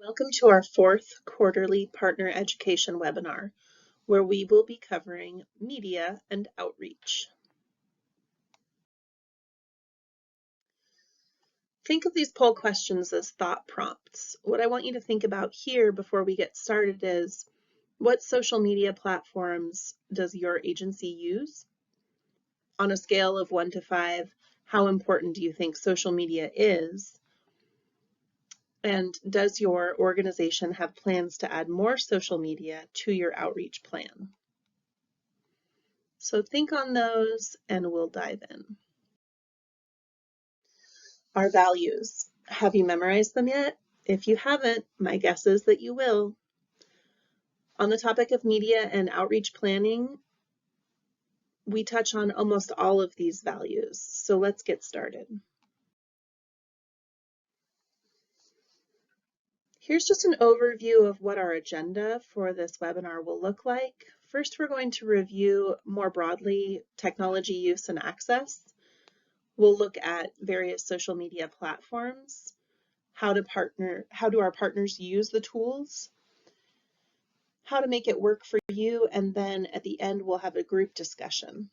Welcome to our fourth quarterly partner education webinar, where we will be covering media and outreach. Think of these poll questions as thought prompts. What I want you to think about here before we get started is, what social media platforms does your agency use? On a scale of 1 to 5, how important do you think social media is? And does your organization have plans to add more social media to your outreach plan? So think on those and we'll dive in. Our values. Have you memorized them yet? If you haven't, my guess is that you will. On the topic of media and outreach planning, we touch on almost all of these values. So let's get started. Here's just an overview of what our agenda for this webinar will look like. First, we're going to review more broadly technology use and access. We'll look at various social media platforms, how do our partners use the tools, how to make it work for you, and then at the end we'll have a group discussion.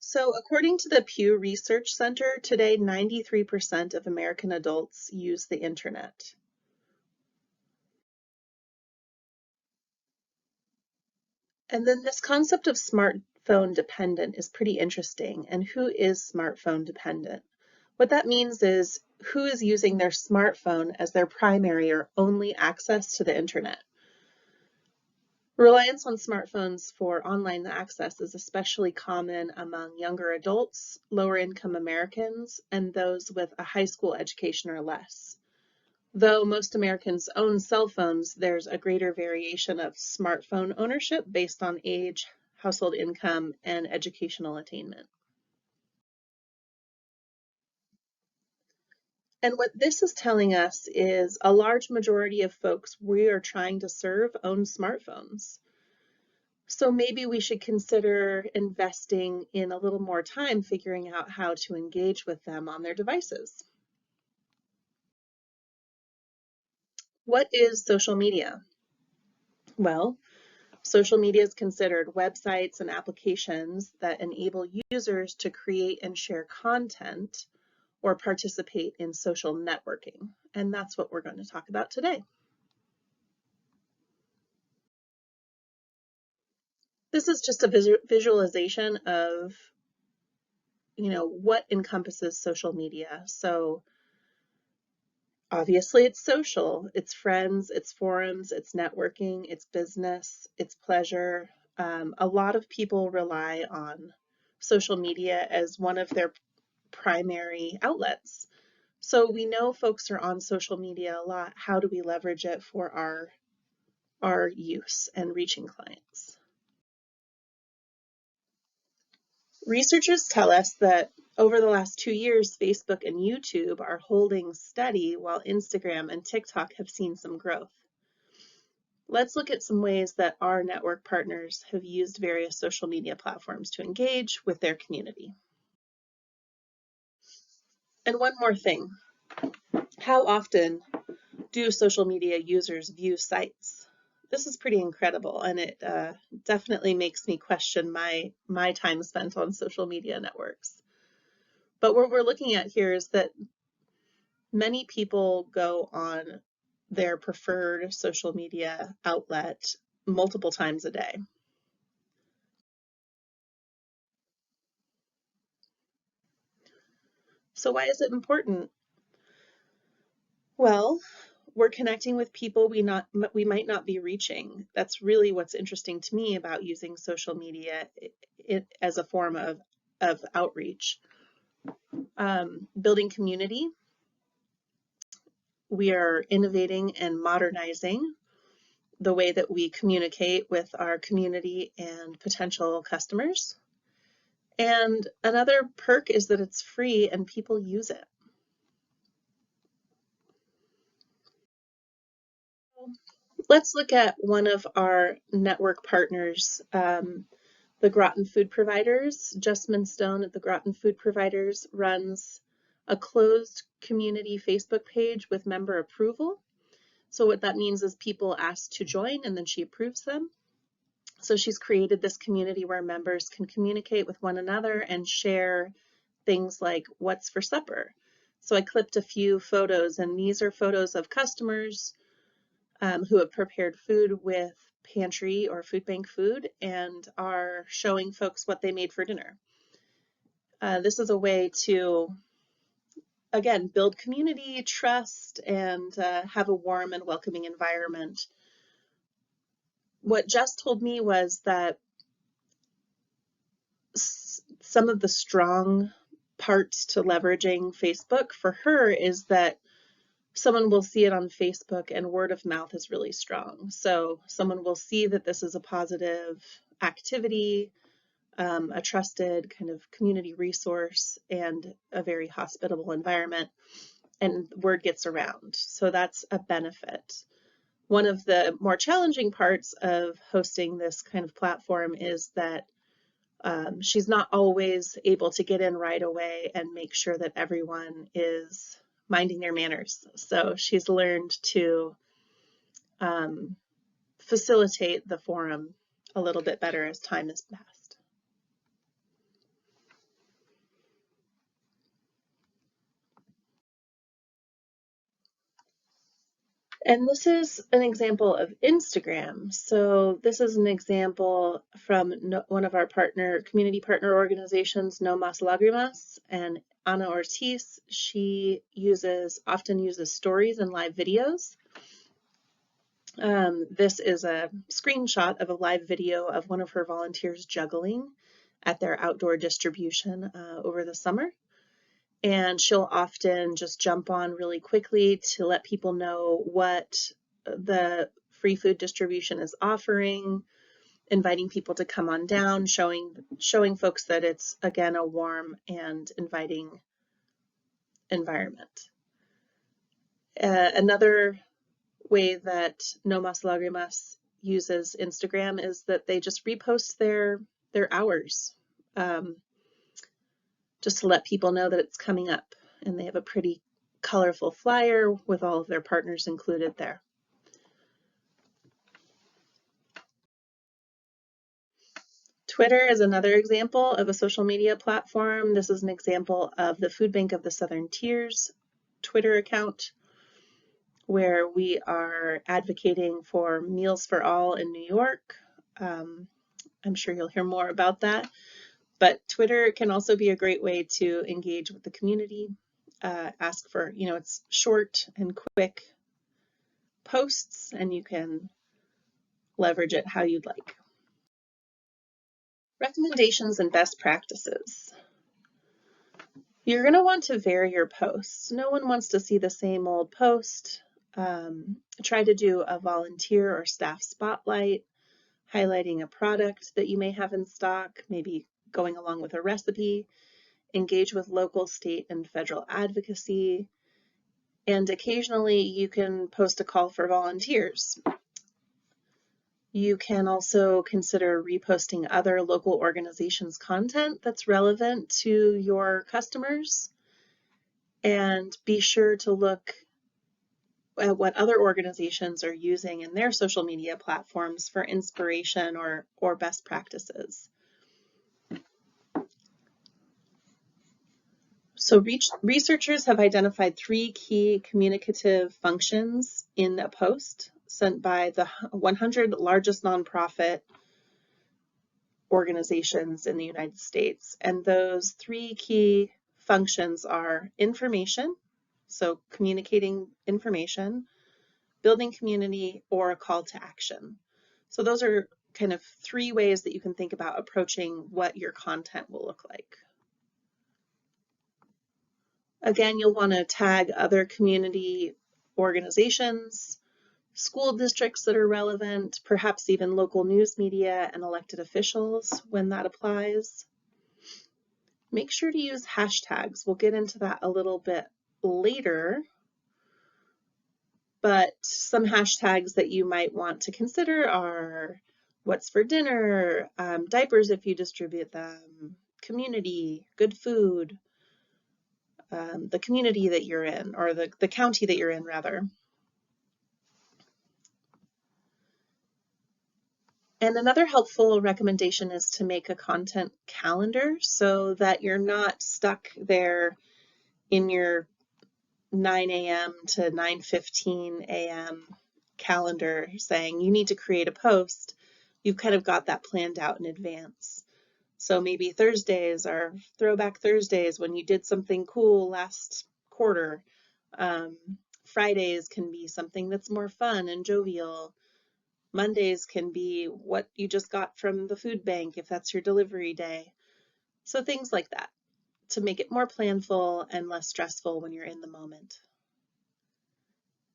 So according to the Pew Research Center, today 93% of American adults use the internet. And then this concept of smartphone dependent is pretty interesting. And who is smartphone dependent? What that means is who is using their smartphone as their primary or only access to the internet. Reliance on smartphones for online access is especially common among younger adults, lower income Americans, and those with a high school education or less. Though most Americans own cell phones, there's a greater variation of smartphone ownership based on age, household income, and educational attainment. And what this is telling us is a large majority of folks we are trying to serve own smartphones. So maybe we should consider investing in a little more time figuring out how to engage with them on their devices. What is social media? Well, social media is considered websites and applications that enable users to create and share content or participate in social networking. And that's what we're going to talk about today. This is just a visualization of, what encompasses social media. So obviously it's social, it's friends, it's forums, it's networking, it's business, it's pleasure. A lot of people rely on social media as one of their primary outlets. So we know folks are on social media a lot. How do we leverage it for our use and reaching clients? Researchers tell us that over the last 2 years, Facebook and YouTube are holding steady while Instagram and TikTok have seen some growth. Let's look at some ways that our network partners have used various social media platforms to engage with their community. And one more thing, how often do social media users view sites? This is pretty incredible, and it definitely makes me question my time spent on social media networks. But what we're looking at here is that many people go on their preferred social media outlet multiple times a day. So why is it important? Well, we're connecting with people we might not be reaching. That's really what's interesting to me about using social media as a form of outreach. Building community. We are innovating and modernizing the way that we communicate with our community and potential customers. And another perk is that it's free and people use it. Let's look at one of our network partners, the Groton Food Providers. Justman Stone at the Groton Food Providers runs a closed community Facebook page with member approval. So what that means is people ask to join and then she approves them. So she's created this community where members can communicate with one another and share things like what's for supper. So I clipped a few photos, and these are photos of customers who have prepared food with pantry or food bank food and are showing folks what they made for dinner. This is a way to, again, build community, trust, and have a warm and welcoming environment. What Jess told me was that some of the strong parts to leveraging Facebook for her is that someone will see it on Facebook and word of mouth is really strong. So someone will see that this is a positive activity, a trusted kind of community resource, and a very hospitable environment, and word gets around. So that's a benefit. One of the more challenging parts of hosting this kind of platform is that she's not always able to get in right away and make sure that everyone is minding their manners. So she's learned to facilitate the forum a little bit better as time has passed. And this is an example of Instagram. So this is an example from one of our community partner organizations, No Mas Lagrimas, and Ana Ortiz. She often uses stories and live videos. This is a screenshot of a live video of one of her volunteers juggling at their outdoor distribution over the summer. And she'll often just jump on really quickly to let people know what the free food distribution is offering, inviting people to come on down, showing folks that it's, again, a warm and inviting environment. Another way that No Mas Lagrimas uses Instagram is that they just repost their hours, just to let people know that it's coming up. And they have a pretty colorful flyer with all of their partners included there. Twitter is another example of a social media platform. This is an example of the Food Bank of the Southern Tiers Twitter account, where we are advocating for Meals for All in New York. I'm sure you'll hear more about that. But Twitter can also be a great way to engage with the community, ask for, it's short and quick posts, and you can leverage it how you'd like. Recommendations and best practices. You're going to want to vary your posts. No one wants to see the same old post. Try to do a volunteer or staff spotlight, highlighting a product that you may have in stock, maybe going along with a recipe. Engage with local, state, and federal advocacy. And occasionally you can post a call for volunteers. You can also consider reposting other local organizations' content that's relevant to your customers. And be sure to look at what other organizations are using in their social media platforms for inspiration or best practices. So researchers have identified 3 key communicative functions in a post sent by the 100 largest nonprofit organizations in the United States. And those 3 key functions are information, so communicating information, building community, or a call to action. So those are kind of 3 ways that you can think about approaching what your content will look like. Again, you'll want to tag other community organizations, school districts that are relevant, perhaps even local news media and elected officials when that applies. Make sure to use hashtags. We'll get into that a little bit later, but some hashtags that you might want to consider are what's for dinner, diapers if you distribute them, community, good food, the community that you're in, or the county that you're in, rather. And another helpful recommendation is to make a content calendar so that you're not stuck there in your 9 a.m. to 9:15 a.m. calendar saying you need to create a post. You've kind of got that planned out in advance. So maybe Thursdays are throwback Thursdays when you did something cool last quarter. Fridays can be something that's more fun and jovial. Mondays can be what you just got from the food bank if that's your delivery day. So things like that to make it more planful and less stressful when you're in the moment.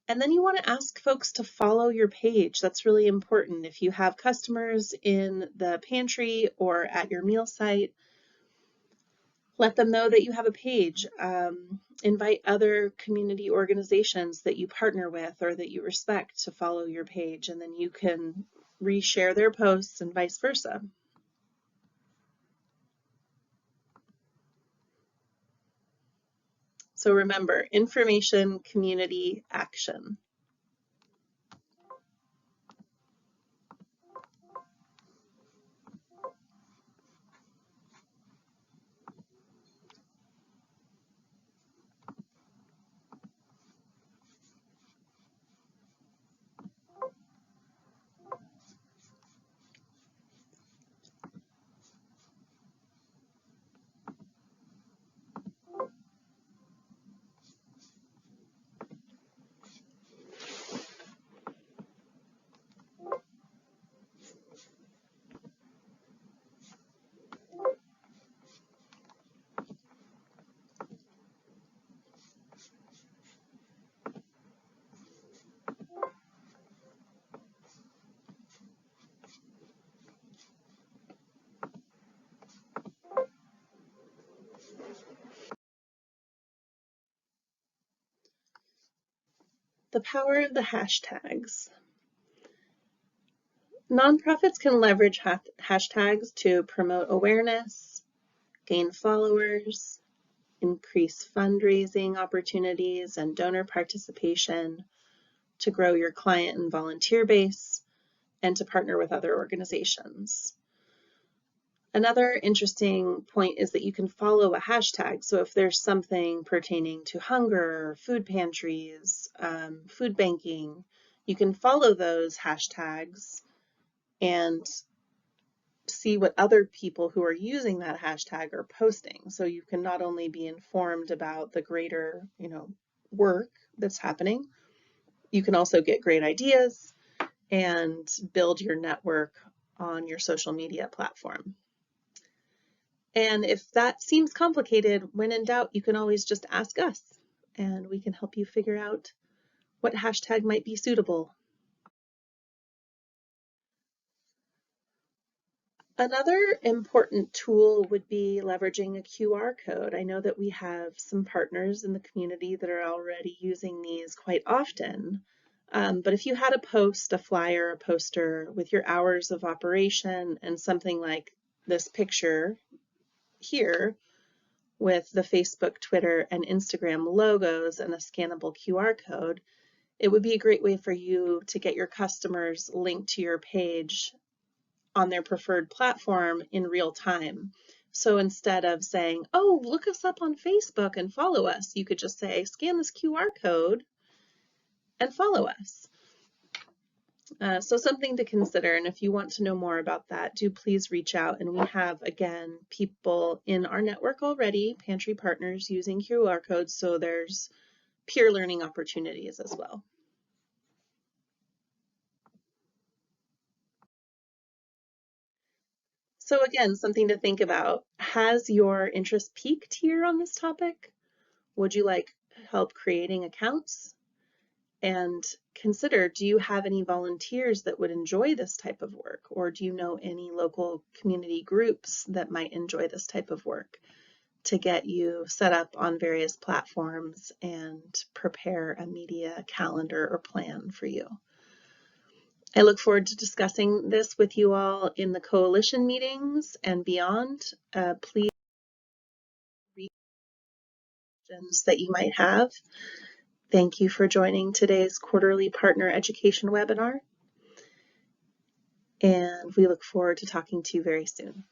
And then you want to ask folks to follow your page. That's really important. If you have customers in the pantry or at your meal site, let them know that you have a page. Invite other community organizations that you partner with or that you respect to follow your page, and then you can reshare their posts and vice versa. So remember, information, community, action. The power of the hashtags. Nonprofits can leverage hashtags to promote awareness, gain followers, increase fundraising opportunities and donor participation, to grow your client and volunteer base, and to partner with other organizations. Another interesting point is that you can follow a hashtag. So if there's something pertaining to hunger, food pantries, food banking, you can follow those hashtags and see what other people who are using that hashtag are posting. So you can not only be informed about the greater, work that's happening, you can also get great ideas and build your network on your social media platform. And if that seems complicated, when in doubt, you can always just ask us and we can help you figure out what hashtag might be suitable. Another important tool would be leveraging a QR code. I know that we have some partners in the community that are already using these quite often. But if you had a post, a flyer, a poster with your hours of operation and something like this picture here with the Facebook, Twitter, and Instagram logos and a scannable QR code, it would be a great way for you to get your customers linked to your page on their preferred platform in real time. So instead of saying, oh, look us up on Facebook and follow us, you could just say, scan this QR code and follow us. So something to consider. And if you want to know more about that, do please reach out. And we have, again, people in our network already, pantry partners using QR codes. So there's peer learning opportunities as well. So again, something to think about. Has your interest peaked here on this topic? Would you like help creating accounts? And consider, do you have any volunteers that would enjoy this type of work? Or do you know any local community groups that might enjoy this type of work to get you set up on various platforms and prepare a media calendar or plan for you? I look forward to discussing this with you all in the coalition meetings and beyond. Please questions that you might have. Thank you for joining today's quarterly partner education webinar, and we look forward to talking to you very soon.